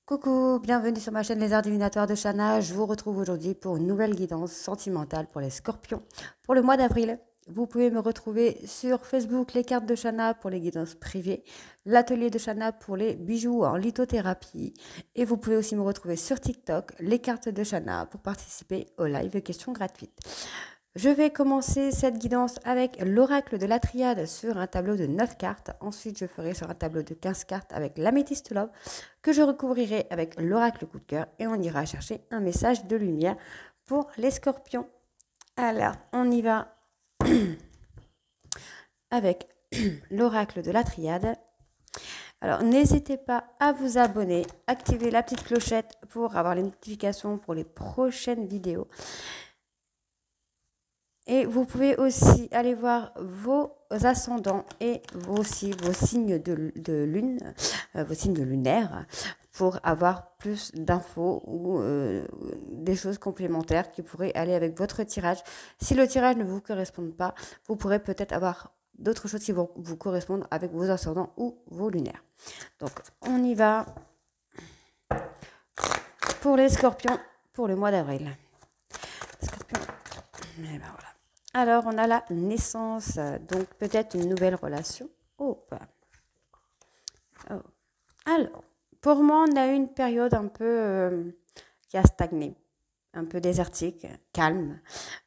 Coucou, bienvenue sur ma chaîne Les Arts Divinatoires de Shana. Je vous retrouve aujourd'hui pour une nouvelle guidance sentimentale pour les scorpions pour le mois d'avril. Vous pouvez me retrouver sur Facebook, les cartes de Shana pour les guidances privées, l'atelier de Shana pour les bijoux en lithothérapie. Et vous pouvez aussi me retrouver sur TikTok, les cartes de Shana pour participer au live questions gratuites. Je vais commencer cette guidance avec l'oracle de la triade sur un tableau de 9 cartes. Ensuite, je ferai sur un tableau de 15 cartes avec l'améthyste love que je recouvrirai avec l'oracle coup de cœur et on ira chercher un message de lumière pour les scorpions. Alors, on y va avec l'oracle de la triade. Alors, n'hésitez pas à vous abonner, activer la petite clochette pour avoir les notifications pour les prochaines vidéos. Et vous pouvez aussi aller voir vos ascendants et aussi vos signes de lune, vos signes lunaires, pour avoir plus d'infos ou des choses complémentaires qui pourraient aller avec votre tirage. Si le tirage ne vous correspond pas, vous pourrez peut-être avoir d'autres choses qui vont vous correspondre avec vos ascendants ou vos lunaires. Donc, on y va pour les scorpions pour le mois d'avril. Scorpions, et ben voilà. Alors, on a la naissance, donc peut-être une nouvelle relation. Oh. Alors, pour moi, on a eu une période un peu qui a stagné, un peu désertique, calme.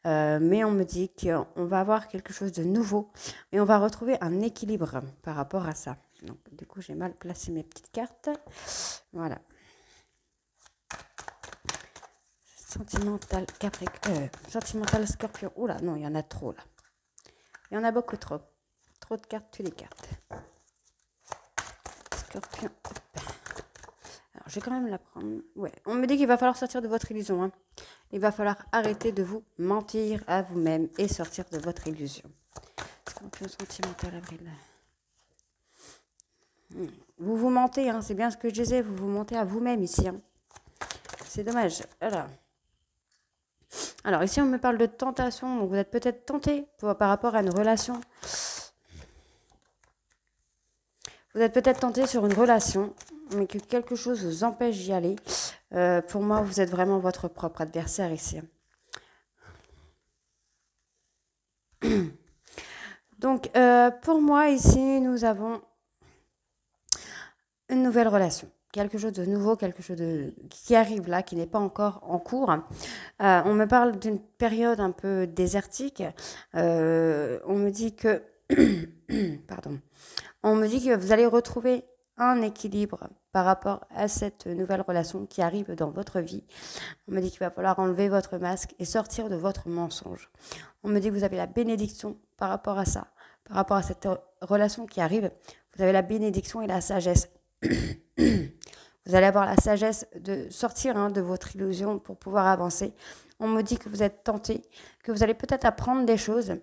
Mais on me dit qu'on va avoir quelque chose de nouveau et on va retrouver un équilibre par rapport à ça. Donc, du coup, j'ai mal placé mes petites cartes. Voilà. Sentimental sentimental scorpion. Oula, non, il y en a trop là. Il y en a beaucoup trop. Trop de cartes, tu les cartes. Scorpion. Alors, je vais quand même la prendre. Ouais, on me dit qu'il va falloir sortir de votre illusion. Hein. Il va falloir arrêter de vous mentir à vous-même et sortir de votre illusion. Scorpion sentimental avril. Vous vous mentez, hein, c'est bien ce que je disais, vous vous mentez à vous-même ici. Hein. C'est dommage. Alors, ici, on me parle de tentation. Donc, vous êtes peut-être tenté par rapport à une relation. Vous êtes peut-être tenté sur une relation, mais que quelque chose vous empêche d'y aller. Pour moi, vous êtes vraiment votre propre adversaire ici. Donc, pour moi, ici, nous avons une nouvelle relation. Quelque chose de nouveau, quelque chose qui arrive là, qui n'est pas encore en cours. On me parle d'une période un peu désertique. On me dit que... Pardon. On me dit que vous allez retrouver un équilibre par rapport à cette nouvelle relation qui arrive dans votre vie. On me dit qu'il va falloir enlever votre masque et sortir de votre mensonge. On me dit que vous avez la bénédiction par rapport à ça, par rapport à cette relation qui arrive. Vous avez la bénédiction et la sagesse. Vous allez avoir la sagesse de sortir de votre illusion pour pouvoir avancer. On me dit que vous êtes tenté, que vous allez peut-être apprendre des choses,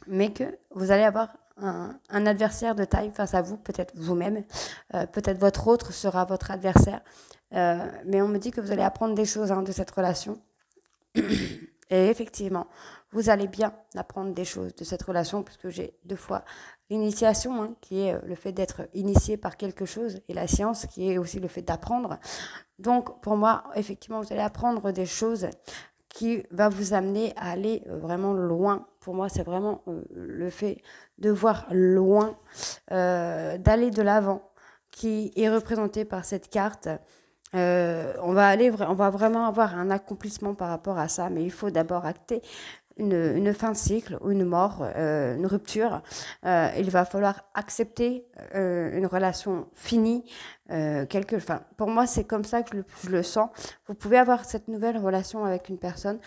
mais que vous allez avoir un adversaire de taille face à vous, peut-être vous-même, peut-être votre autre sera votre adversaire, mais on me dit que vous allez apprendre des choses de cette relation. Et effectivement, vous allez bien apprendre des choses de cette relation, puisque j'ai 2 fois l'initiation, qui est le fait d'être initié par quelque chose, et la science, qui est aussi le fait d'apprendre. Donc, pour moi, effectivement, vous allez apprendre des choses qui va vous amener à aller vraiment loin. Pour moi, c'est vraiment le fait de voir loin, d'aller de l'avant, qui est représenté par cette carte. On va vraiment avoir un accomplissement par rapport à ça, mais il faut d'abord acter une fin de cycle ou une mort, une rupture. Il va falloir accepter une relation finie. Pour moi, c'est comme ça que je le sens. Vous pouvez avoir cette nouvelle relation avec une personne,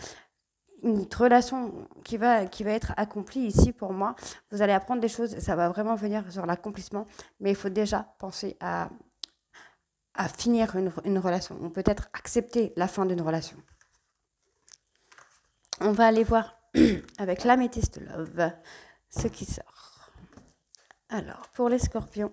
une relation qui va être accomplie ici pour moi. Vous allez apprendre des choses, ça va vraiment venir sur l'accomplissement, mais il faut déjà penser à finir une relation, ou peut-être accepter la fin d'une relation. On va aller voir avec l'améthyste love ce qui sort. Alors, pour les scorpions,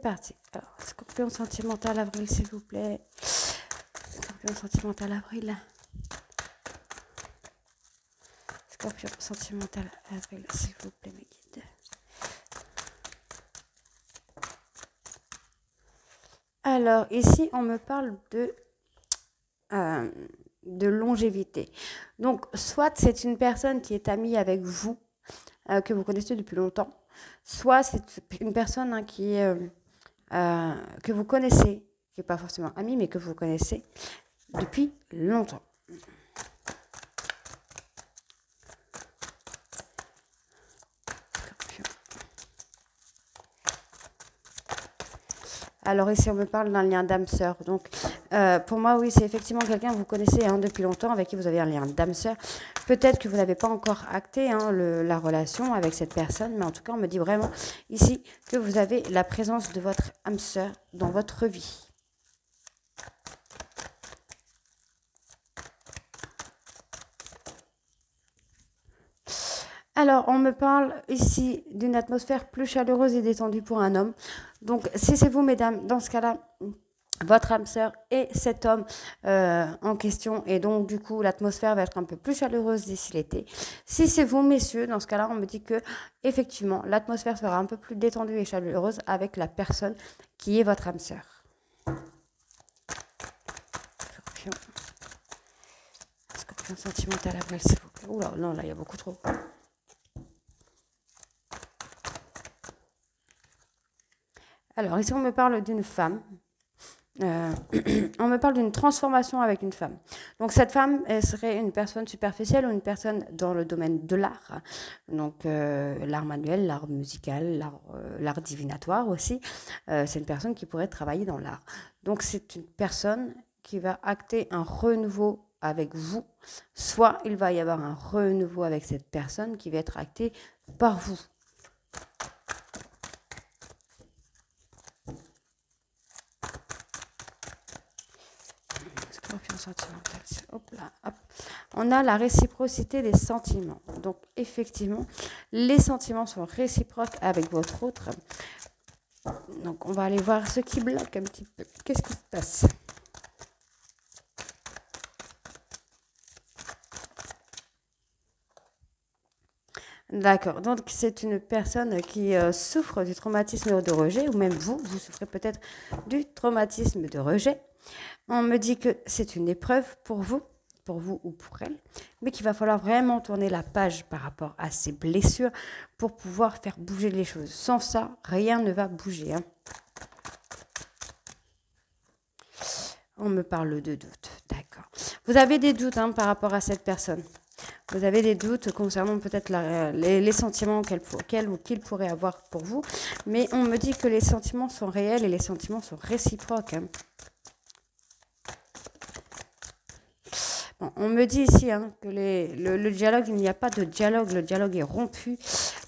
parti. Alors, scorpion sentimental avril, s'il vous plaît. Scorpion sentimental avril. Scorpion sentimental avril, s'il vous plaît, mes guides. Alors, ici, on me parle de longévité. Donc, soit c'est une personne qui est amie avec vous, que vous connaissez depuis longtemps, soit c'est une personne hein, que vous connaissez, qui n'est pas forcément amie, mais que vous connaissez depuis longtemps. Alors ici, on me parle d'un lien d'âme-sœur. Donc, pour moi, oui, c'est effectivement quelqu'un que vous connaissez hein, depuis longtemps, avec qui vous avez un lien d'âme-sœur. Peut-être que vous n'avez pas encore acté hein, la relation avec cette personne, mais en tout cas, on me dit vraiment ici que vous avez la présence de votre âme-sœur dans votre vie. Alors, on me parle ici d'une atmosphère plus chaleureuse et détendue pour un homme. Donc, si c'est vous, mesdames, dans ce cas-là, votre âme sœur et cet homme en question. Et donc, du coup, l'atmosphère va être un peu plus chaleureuse d'ici l'été. Si c'est vous, messieurs, dans ce cas-là, on me dit que, effectivement, l'atmosphère sera un peu plus détendue et chaleureuse avec la personne qui est votre âme sœur. Scorpion. Scorpion sentimental avril, s'il vous plaît. Oula, non, là, il y a beaucoup trop. Alors, ici, on me parle d'une femme. On me parle d'une transformation avec une femme. Donc, cette femme, elle serait une personne superficielle ou une personne dans le domaine de l'art. Donc, l'art manuel, l'art musical, l'art divinatoire aussi. C'est une personne qui pourrait travailler dans l'art. Donc, c'est une personne qui va acter un renouveau avec vous. Soit il va y avoir un renouveau avec cette personne qui va être acté par vous. Sentimental. Hop là, hop. On a la réciprocité des sentiments. Donc, effectivement, les sentiments sont réciproques avec votre autre. Donc, on va aller voir ce qui bloque un petit peu. Qu'est-ce qui se passe? D'accord. Donc, c'est une personne qui souffre du traumatisme de rejet, ou même vous souffrez peut-être du traumatisme de rejet. On me dit que c'est une épreuve pour vous ou pour elle, mais qu'il va falloir vraiment tourner la page par rapport à ces blessures pour pouvoir faire bouger les choses. Sans ça, rien ne va bouger. Hein. On me parle de doutes, d'accord. Vous avez des doutes hein, par rapport à cette personne. Vous avez des doutes concernant peut-être les sentiments qu'elle ou qu'il pourrait avoir pour vous, mais on me dit que les sentiments sont réels et les sentiments sont réciproques. Hein. Bon, on me dit ici hein, que le dialogue, il n'y a pas de dialogue, le dialogue est rompu.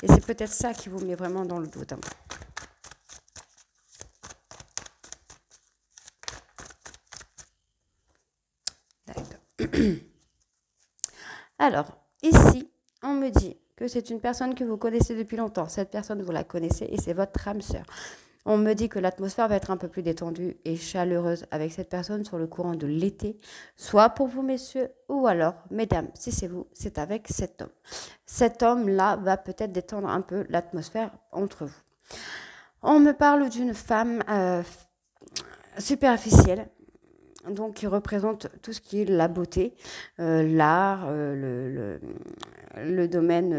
Et c'est peut-être ça qui vous met vraiment dans le doute. Hein. D'accord. Alors, ici, on me dit que c'est une personne que vous connaissez depuis longtemps. Cette personne, vous la connaissez et c'est votre âme sœur. On me dit que l'atmosphère va être un peu plus détendue et chaleureuse avec cette personne sur le courant de l'été, soit pour vous, messieurs, ou alors, mesdames, si c'est vous, c'est avec cet homme. Cet homme-là va peut-être détendre un peu l'atmosphère entre vous. On me parle d'une femme superficielle, donc qui représente tout ce qui est la beauté, l'art, le domaine,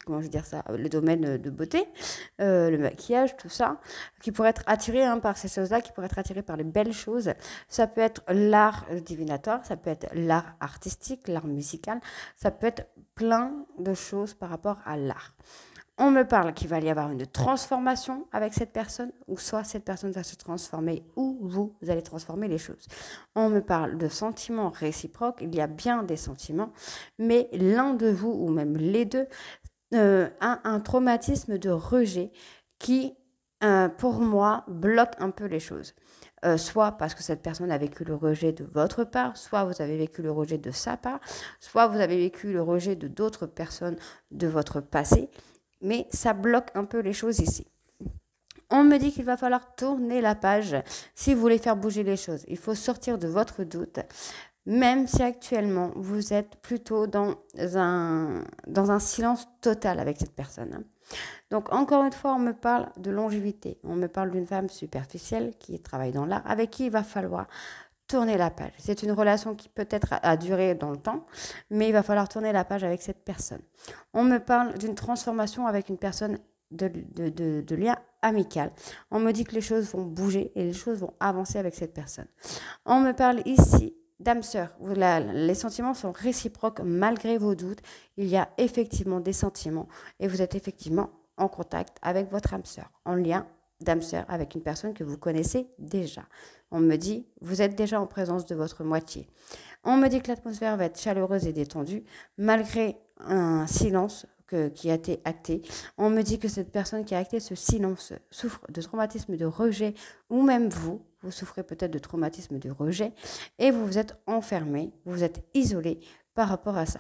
comment je veux dire ça, le domaine de beauté, le maquillage, tout ça, qui pourrait être attiré hein, par ces choses-là, qui pourrait être attiré par les belles choses. Ça peut être l'art divinatoire, ça peut être l'art artistique, l'art musical, ça peut être plein de choses par rapport à l'art. On me parle qu'il va y avoir une transformation avec cette personne, ou soit cette personne va se transformer, ou vous allez transformer les choses. On me parle de sentiments réciproques, il y a bien des sentiments, mais l'un de vous, ou même les deux, a un traumatisme de rejet qui, pour moi, bloque un peu les choses. Soit parce que cette personne a vécu le rejet de votre part, soit vous avez vécu le rejet de sa part, soit vous avez vécu le rejet de d'autres personnes de votre passé. Mais ça bloque un peu les choses ici. On me dit qu'il va falloir tourner la page si vous voulez faire bouger les choses. Il faut sortir de votre doute, même si actuellement vous êtes plutôt dans un silence total avec cette personne, hein. Donc encore une fois, on me parle de longévité. On me parle d'une femme superficielle qui travaille dans l'art, avec qui il va falloir tourner la page. C'est une relation qui peut-être a duré dans le temps, mais il va falloir tourner la page avec cette personne. On me parle d'une transformation avec une personne de lien amical. On me dit que les choses vont bouger et les choses vont avancer avec cette personne. On me parle ici d'âme sœur. Les sentiments sont réciproques malgré vos doutes. Il y a effectivement des sentiments et vous êtes effectivement en contact avec votre âme sœur, en lien d'âme sœur avec une personne que vous connaissez déjà. On me dit, vous êtes déjà en présence de votre moitié. On me dit que l'atmosphère va être chaleureuse et détendue malgré un silence qui a été acté. On me dit que cette personne qui a acté ce silence souffre de traumatisme de rejet, ou même vous souffrez peut-être de traumatisme de rejet, et vous vous êtes enfermé, vous vous êtes isolé par rapport à ça.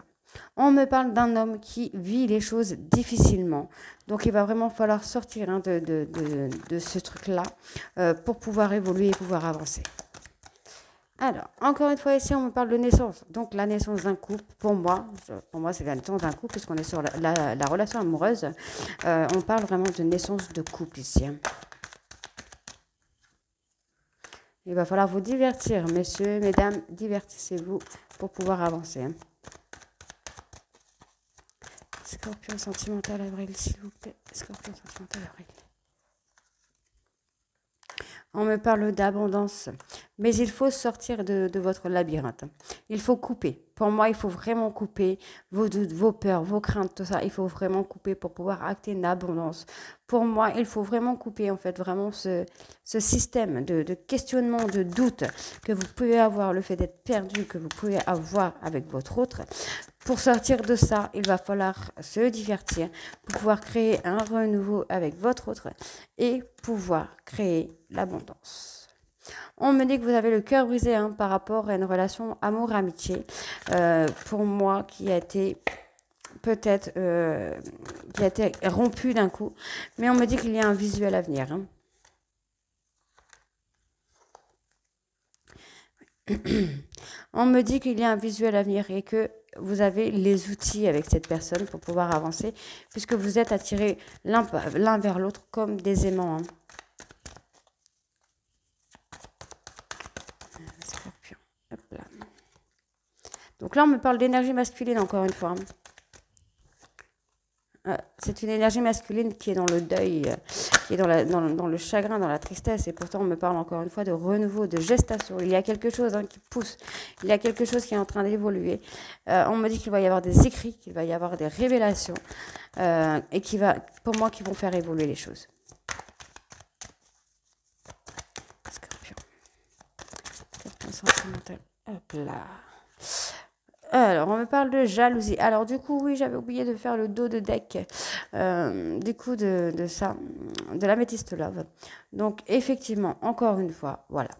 On me parle d'un homme qui vit les choses difficilement. Donc, il va vraiment falloir sortir, hein, de ce truc-là pour pouvoir évoluer et pouvoir avancer. Alors, encore une fois, ici, on me parle de naissance. Donc, la naissance d'un couple, pour moi c'est la naissance d'un couple, puisqu'on est sur la relation amoureuse. On parle vraiment de naissance de couple ici, hein. Il va falloir vous divertir, messieurs, mesdames, divertissez-vous pour pouvoir avancer, hein. Scorpion sentimental avril, s'il vous plaît. Scorpion sentimental avril. On me parle d'abondance, mais il faut sortir de votre labyrinthe. Il faut couper. Pour moi, il faut vraiment couper vos doutes, vos peurs, vos craintes, tout ça. Il faut vraiment couper pour pouvoir acter une abondance. Pour moi, il faut vraiment couper, en fait, vraiment ce système de questionnement, de doute que vous pouvez avoir, le fait d'être perdu, que vous pouvez avoir avec votre autre. Pour sortir de ça, il va falloir se divertir pour pouvoir créer un renouveau avec votre autre et pouvoir créer l'abondance. On me dit que vous avez le cœur brisé, hein, par rapport à une relation amour-amitié. Pour moi, qui a été peut-être qui a été rompue d'un coup. Mais on me dit qu'il y a un visuel à venir, hein. On me dit qu'il y a un visuel à venir et que vous avez les outils avec cette personne pour pouvoir avancer, puisque vous êtes attirés l'un vers l'autre comme des aimants, hein. Scorpion. Hop là. Donc là, on me parle d'énergie masculine encore une fois. C'est une énergie masculine qui est dans le deuil, qui est dans le chagrin, dans la tristesse. Et pourtant, on me parle encore une fois de renouveau, de gestation. Il y a quelque chose, hein, qui pousse. Il y a quelque chose qui est en train d'évoluer. On me dit qu'il va y avoir des écrits, qu'il va y avoir des révélations. Et pour moi, qui vont faire évoluer les choses. Scorpion. Scorpion sentimental. Hop là. Alors, on me parle de jalousie. Alors, du coup, oui, j'avais oublié de faire le dos de deck, du coup, de ça, de l'améthyste love. Donc, effectivement, encore une fois, voilà.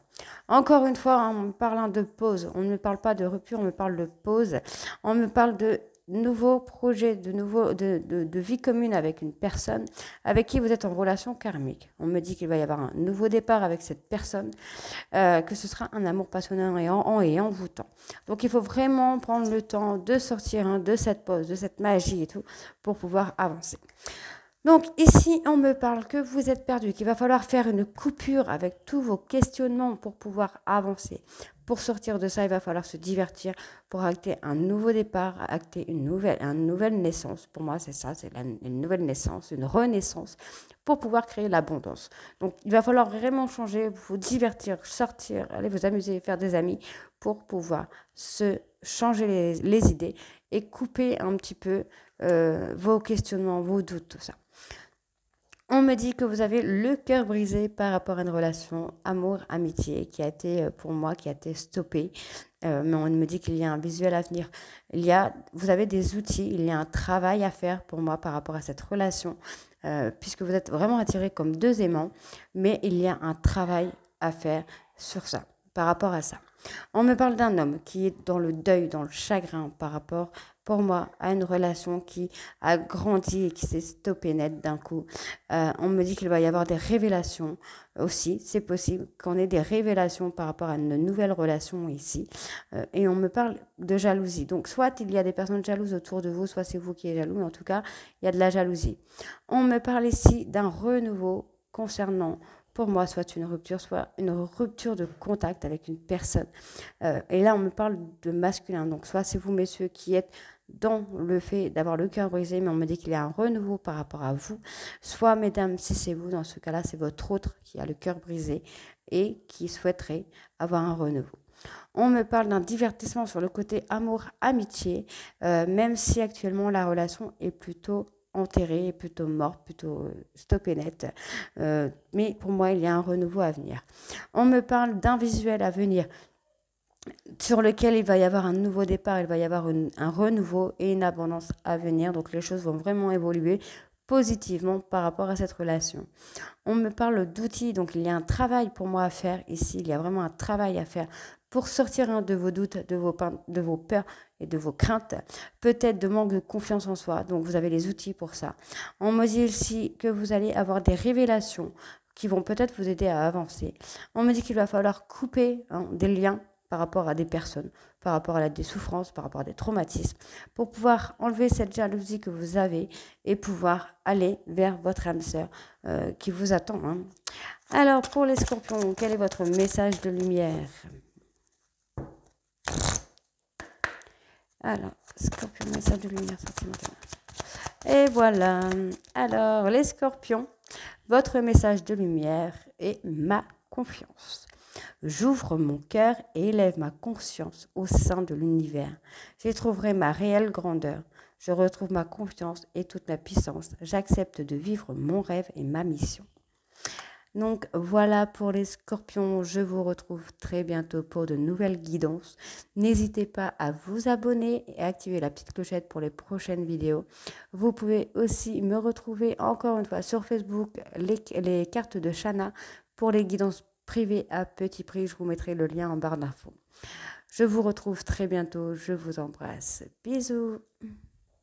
Encore une fois, on me parle de pause. On ne me parle pas de rupture, on me parle de pause. On me parle de nouveaux projets, de vie commune avec une personne avec qui vous êtes en relation karmique. On me dit qu'il va y avoir un nouveau départ avec cette personne, que ce sera un amour passionnant et envoûtant. Donc il faut vraiment prendre le temps de sortir, hein, de cette pause, de cette magie et tout, pour pouvoir avancer. Donc ici, on me parle que vous êtes perdu, qu'il va falloir faire une coupure avec tous vos questionnements pour pouvoir avancer. Pour sortir de ça, il va falloir se divertir pour acter un nouveau départ, acter une nouvelle naissance. Pour moi, c'est ça, c'est une nouvelle naissance, une renaissance pour pouvoir créer l'abondance. Donc, il va falloir vraiment changer, vous divertir, sortir, aller vous amuser, faire des amis pour pouvoir se changer les idées et couper un petit peu vos questionnements, vos doutes, tout ça. On me dit que vous avez le cœur brisé par rapport à une relation amour-amitié qui a été, pour moi, qui a été stoppée. Mais on me dit qu'il y a un visuel à venir. Vous avez des outils, il y a un travail à faire pour moi par rapport à cette relation, puisque vous êtes vraiment attirés comme deux aimants, mais il y a un travail à faire sur ça, par rapport à ça. On me parle d'un homme qui est dans le deuil, dans le chagrin par rapport pour moi, à une relation qui a grandi et qui s'est stoppée net d'un coup. On me dit qu'il va y avoir des révélations aussi. C'est possible qu'on ait des révélations par rapport à une nouvelle relation ici. Et on me parle de jalousie. Donc, soit il y a des personnes jalouses autour de vous, soit c'est vous qui êtes jaloux. Mais en tout cas, il y a de la jalousie. On me parle ici d'un renouveau concernant, pour moi, soit une rupture de contact avec une personne. Et là, on me parle de masculin. Donc, soit c'est vous, messieurs, qui êtes dans le fait d'avoir le cœur brisé, mais on me dit qu'il y a un renouveau par rapport à vous. Soit, mesdames, si c'est vous, dans ce cas-là, c'est votre autre qui a le cœur brisé et qui souhaiterait avoir un renouveau. On me parle d'un divertissement sur le côté amour-amitié, même si actuellement la relation est plutôt enterrée, plutôt morte, plutôt stoppée net. Mais pour moi, il y a un renouveau à venir. On me parle d'un visuel à venir sur lequel il va y avoir un nouveau départ, il va y avoir un renouveau et une abondance à venir. Donc les choses vont vraiment évoluer positivement par rapport à cette relation. On me parle d'outils, donc il y a un travail pour moi à faire ici, il y a vraiment un travail à faire pour sortir de vos doutes, de vos peurs et de vos craintes, peut-être de manque de confiance en soi, donc vous avez les outils pour ça. On me dit aussi que vous allez avoir des révélations qui vont peut-être vous aider à avancer. On me dit qu'il va falloir couper des liens par rapport à des personnes, par rapport à des souffrances, par rapport à des traumatismes, pour pouvoir enlever cette jalousie que vous avez et pouvoir aller vers votre âme sœur qui vous attend. Alors, pour les scorpions, quel est votre message de lumière? Alors, scorpion, message de lumière sentimentale. Et voilà. Alors, les scorpions, votre message de lumière est ma confiance. J'ouvre mon cœur et élève ma conscience au sein de l'univers. J'y trouverai ma réelle grandeur. Je retrouve ma confiance et toute ma puissance. J'accepte de vivre mon rêve et ma mission. Donc voilà pour les scorpions, je vous retrouve très bientôt pour de nouvelles guidances. N'hésitez pas à vous abonner et activer la petite clochette pour les prochaines vidéos. Vous pouvez aussi me retrouver encore une fois sur Facebook, les cartes de Shana pour les guidances privées à petit prix. Je vous mettrai le lien en barre d'infos. Je vous retrouve très bientôt, je vous embrasse. Bisous.